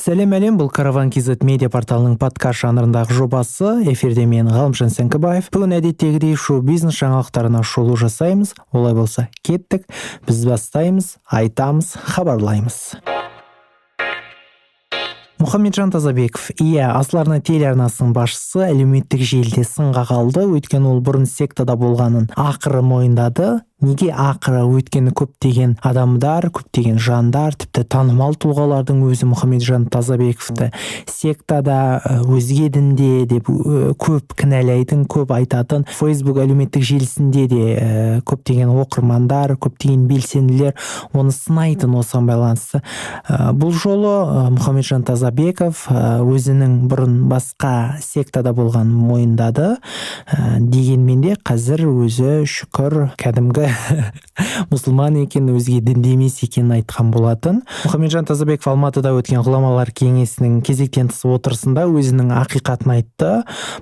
Сәлем, бұл Караван KZ медиа порталының подкаст жанрындағы жобасы. Эфирде мен Ғалымжан Сәңкібаев. Бүгін әдеттегідей шоу-бизнес жаңалықтарына шолу жасаймыз. Олай болса, кеттік. Біз бастаймыз, айтамыз, хабарлаймыз. Мұхамеджан Тазабеков, Асыл арна телеарнасының басшысы, әлеуметтік желіде сынға қалды. Өйткені ол бұрын сектада болғанын ақыры мойындады. Неге ақыры? Өйткені көптеген адамдар, көптеген жандар, тіпті танымал тұлғалардың өзі Мұхамеджан Тазабековті сектада, өзге дінде деп көп кінәлайтын, көп айтатын. Facebook әлеуметтік желісінде де көптеген оқырмандар, көптеген белсенділер оны сынайтын осыған байланысты. Бұл жолы Мұхамеджан Тазабеков өзінің бұрын басқа сектада болған мойындады. Дегенмен де қазір өзі шүкір кәдімгі мұсылман екен, өзге дінде емес екенін айтқан болатын. Мұхамеджан Тазабеков Алматыда өткен ғұламалар кеңесінің кезектен тыс отырысында өзінің ақиқатын айтты.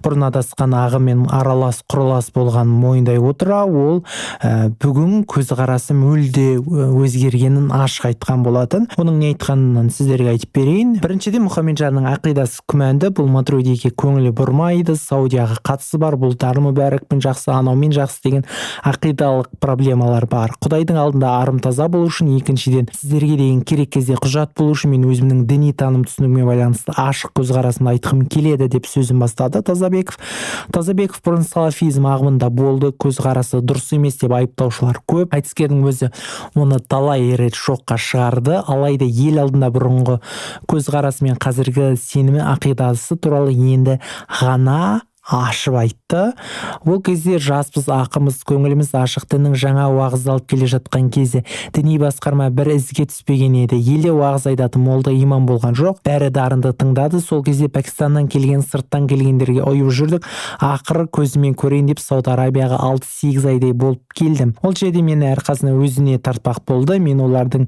Бұрын адасқан ағымен аралас құралас болған мойындай отыра, ол бүгін көзқарасы мүлде өзгергенін ашық айтқан болатын. Оның не айтқанын сіздерге айтып берейін. Біріншіден, Мұхамеджанның ақидасы күмәнді. Бұл Матридиге көңілі бұрмайды, Саудияға қатысы бар, бұл дарымы-бәрікпен жақсы, анаумен жақсы деген ақидалық проблемалар бар. Құдайдың алдында арым таза болу үшін, екіншіден сіздерге деген керек кезде құжат болу үшін мен өзімнің діни таным түсінігіме байланысты ашық көзқарасымды айтқым келеді деп сөзін бастады Тазабеков. Тазабеков бұрын салафизм ағымында болды, көзқарасы дұрыс емес деп айыптаушылар көп. Айтыскердің өзі оны талай рет шоққа шығарды. Алайда ел алдында бұрынғы көзқарасы мен қазіргі сенімі, ақидасы туралы енді ғана ашып айтты. Ол кезде жаспыз, ақымыз, көңіліміз ашық, діннің жаңа уағыз алып келе жатқан кезде діни басқарма бір ізге түспеген еді. Елде уағыз айтатын молда имам болған жоқ. Бәрі дарынды тыңдады. Сол кезде Пәкістаннан келген, сырттан келгендерге ұйып жүрдік. Ақыры көзімен көрейін деп Сауд Арабияға 6-8 айдай болып келдім. Ол жерде мені әрқасына өзіне тартпақ болды. Мен олардың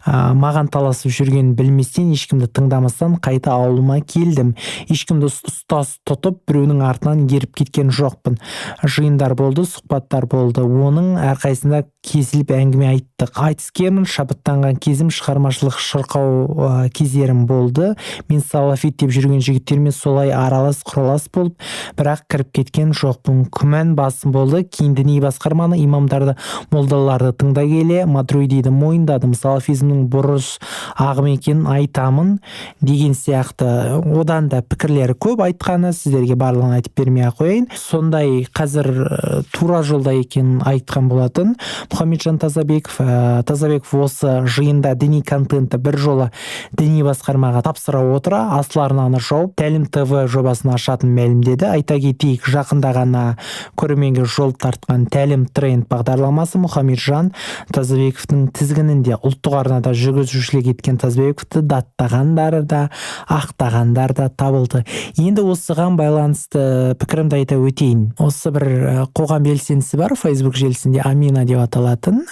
маған таласып жүргенін білместен, ешкімді тыңдамастан қайта ауылыма келдім. Ешкімді ұстаз тұтып, біреуінің артынан еріп кеткен жоқпын. Жиындар болды, сұхбаттар болды. Оның әрқайсында кесіліп әңгіме айттық. Айтыскермін, шабыттанған кезім, шығармашылық шырқау кездерім болды. Мен салафит деп жүрген жігіттермен солай аралас құралас болып, бірақ кіріп кеткен жоқпын. Күмән басым болды. Кейін діни басқарманы, имамдарды, молдаларды тыңдай келе Матридиді мойындадым. Салафизмнің бұрыс ағым екенін айтамын деген сияқты. Одан да пікірлері көп айтқаны, сіздерге барлығын айтып бермей қояйын. Сондай қазір тура жолда екенін айтқан болатын. Мұхамеджан Тазабеков осы жиында діни контентті бір жолы діни басқармаға тапсыра отыра, Асыл арнаны жауып, Тәлім ТВ жобасын ашатын мәлімдеді. Айта кетейік, жақында ғана көрерменге жол тартқан Тәлім тренд бағдарламасы Мұхамеджан Тазабековтың тізгінінде. Ұлттық арнада жүргізушілік еткен Тазабековты даттағандар да, ақтағандар да табылды. Енді осыған байланысты пікірімді айта өтейін. Осы бір қоғам белсендісі бар Facebook желісінде, Амина деп аталатын.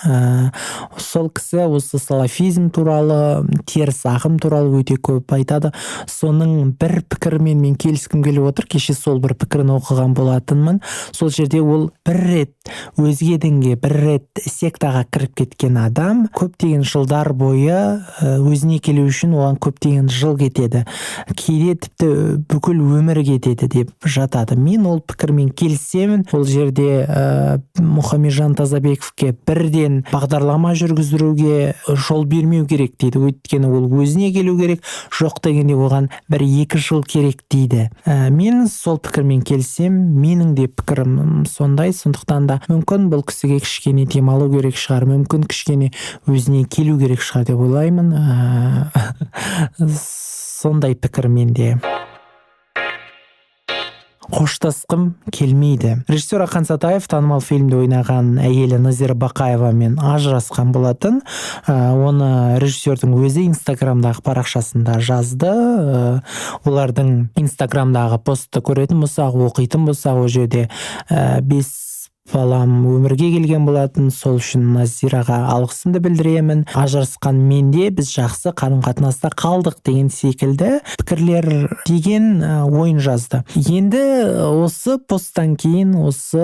Сол кісі осы салафизм туралы, теріс ағым туралы өте көп айтады. Соның бір пікірімен мен келіскім келіп отыр. Кеше сол бір пікірін оқыған болатынмын. Сол жерде ол бір рет өзге дінге, бір рет сектаға кіріп кеткен адам көптеген жылдар бойы өзіне келу үшін оған көптеген жыл кетеді. Кейде тіпті бүкіл өмір кетеді деп жатады. Мен ол пікірмен келісемін. Ол жерде Мұхамеджан Тазабековке бірден бағдарлама жүргіздіруге жол бермеу керек дейді. Өйткені ол өзіне келу керек, жоқ дегенде оған 1-2 жыл керек дейді. Мен сол пікірмен келсем, менің де пікірім сондай. Сондықтан да мүмкін бұл кісіге кішкене демалу керек шығар, мүмкін кішкене өзіне келу керек шығар деп ойлаймын. Сондай пікірмен де қоштасқым келмейді. Режиссер Ақан Сатаев танымал фильмде ойнаған әйелі Назира Бақаевамен ажырасқан болатын. Оны режиссердің өзі Инстаграмдағы парақшасында жазды. Олардың Инстаграмдағы постты көретін болсақ, оқитын болсақ, ол жерде 5 балам өмірге келген болатын. Сол үшін Назираға алғысымды білдіремін. Ажырасқан менде біз жақсы қарым-қатынаста қалдық деген секілді пікірлер деген ойын жазды. Енді осы посттан кейін, осы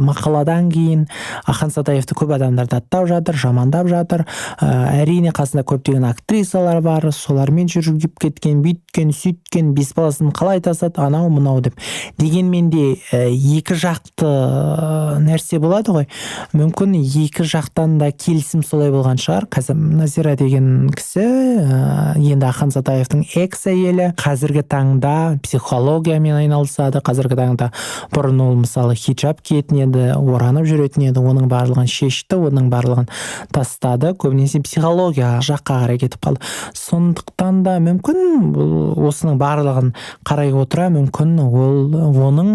мақаладан кейін Ахан Сатаевты көп адамдар даттап жатыр, жамандап жатыр. Әрине қасында көптеген актрисалар бар, солармен жүргіп кеткен, бүйткен, сөйткен, бес баласын қалай тастады, анау мынау деп. Дегенмен де екі жақты нәрсе болады ғой. Мүмкін екі жақтан да келісім солай болған шығар. Қазір Назира деген кісі енді Ахан Сатаевтың экс әйелі, қазіргі таңда психологиямен айналысады. Қазіргі таңда бұрын ол мысалы хиджаб киетін еді, оранып жүретін еді, оның барлығын шешті, оның барлығын тастады, көбінесе психология жаққа қарай кетіп қалды. Сондықтан да мүмкін осының барлығын қарай отыра, мүмкін оның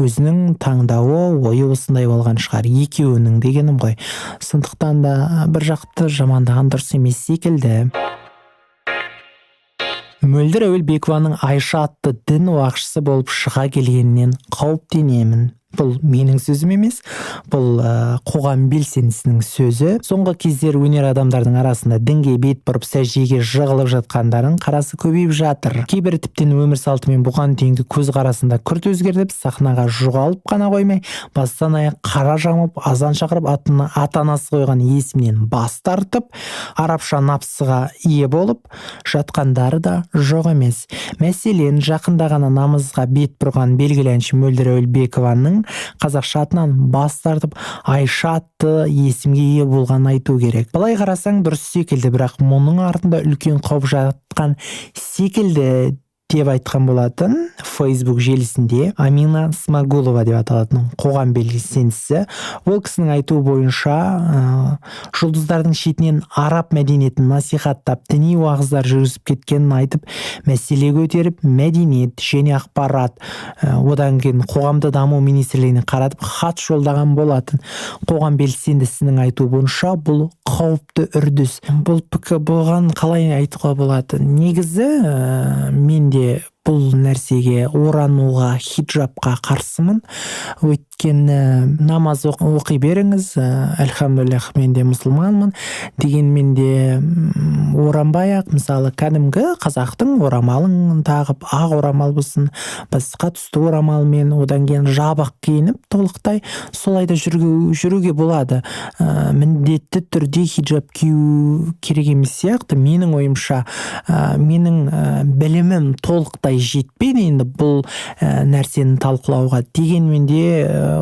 өзінің таңдауы, ойы осындай болған шығар, екеуінің дегенім ғой. Сондықтан да бір жақты жамандаған дұрыс емес секілді. Мөлдір Әуелбекованың Айша атты дін уағызшысы болып шыға келгеннен қауіптенемін. Бұл менің сөзім емес, бұл қоғам белсендісінің сөзі. Соңғы кездер өнер адамдардың арасында дінге бет бұрып сәждеге жығылып жатқандарын қарасы көбейіп жатыр. Кейбір тіптен өмір салтымен бұған дейінгі көзқарасында күрт өзгертіп, сахнаға жоғалып қана қоймай, бастан аяқ қара жамылып, азан шақырып, ата-анасы қойған есімнен бас тартып, арабша напсыға ие болып жатқандары да жоқ емес. Мәселен, жақында ғана намазға бет бұрған белгілі әнші Мөлдір Әуелбекованың қазақша атынан бас тартып, Айша атты есімге ие болғанын айту керек. Былай қарасаң дұрыс секілді, бірақ мұның артында үлкен қауіп жатқан секілді деп айтқан болатын Facebook желісінде Амина Смагулова деп аталатын қоғам белсендісі. Ол кісінің айтуы бойынша жұлдыздардың шетінен араб мәдениетін насихаттап, діни уағыздар жүргізіп кеткенін айтып, мәселе көтеріп, мәдениет және ақпарат, одан кейін қоғамды даму министрлігіне қаратып хат жолдаған болатын. Қоғам белсендісінің айтуы бойынша бұл қауіпті үрдіс. Бұл пікір болған қалай айтуға болады? Негізі менде бұл нәрсеге, орануға, хиджабқа қарсымын. Өйткені намаз оқи беріңіз, әлхамдулиллах, мен де мұсылманмын. Дегенмен де оранбай-ақ, мысалы кәдімгі қазақтың орамалын тағып, ақ орамал болсын, басқа түсті орамалмен, одан кейін жабық киініп, толықтай солайда жүруге болады. Міндетті түрде хиджаб кию керек емес сияқты. Менің ойымша, менің білімім толықтай жетпейді енді бұл нәрсені талқылауға. Дегенмен де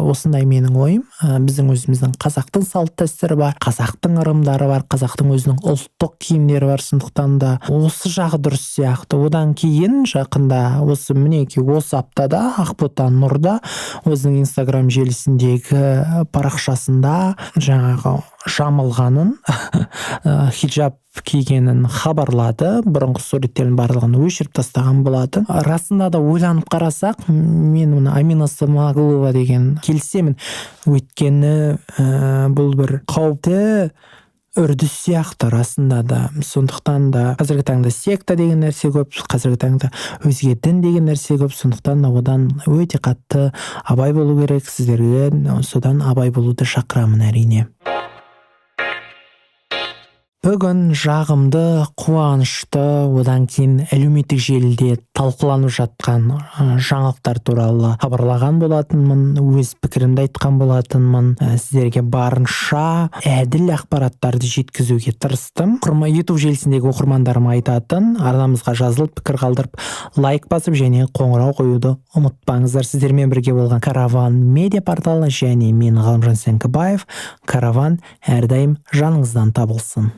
осындай менің ойым. Біздің өзіміздің қазақтың салт дәстүрі бар, қазақтың ырымдары бар, қазақтың өзінің ұлттық киімдері бар. Сондықтан да осы жағы дұрыс сияқты. Одан кейін жақында осы аптада Ақбота Нұрда өзінің Инстаграм желісіндегі парақшасында жаңағы жамылғанын, хиджаб кигенін хабарлады. Бұрынғы суреттерін барлығын өшіріп тастаған болатын. Расында да ойланып қарасақ, мен мұны Амина Смагулова деген келісемін. Өйткені бұл бір қауіпті үрдіс сияқты расында да. Сондықтан да қазіргі таңда секта деген нәрсе көп, қазіргі таңда өзге дін деген нәрсе көп. Сондықтан да одан өте қатты абай болу керек. Сіздерге содан абай болуды шақырамын әрине. Бүгін жағымды, қуанышты, одан кейін әлеуметтік желіде талқыланып жатқан жаңалықтар туралы хабарлаған болатынмын, өз пікірімді айтқан болатынмын. Сіздерге барынша әділ ақпараттарды жеткізуге тырыстым. YouTube желісіндегі оқырмандарым айтатын, арнамызға жазылып, пікір қалдырып, лайк басып және қоңырау қоюды ұмытпаңыздар. Сіздермен бірге болған Караван медиа порталы және мен Ғалымжан Сәңкібаев. Караван әрдайым жаныңыздан табылсын.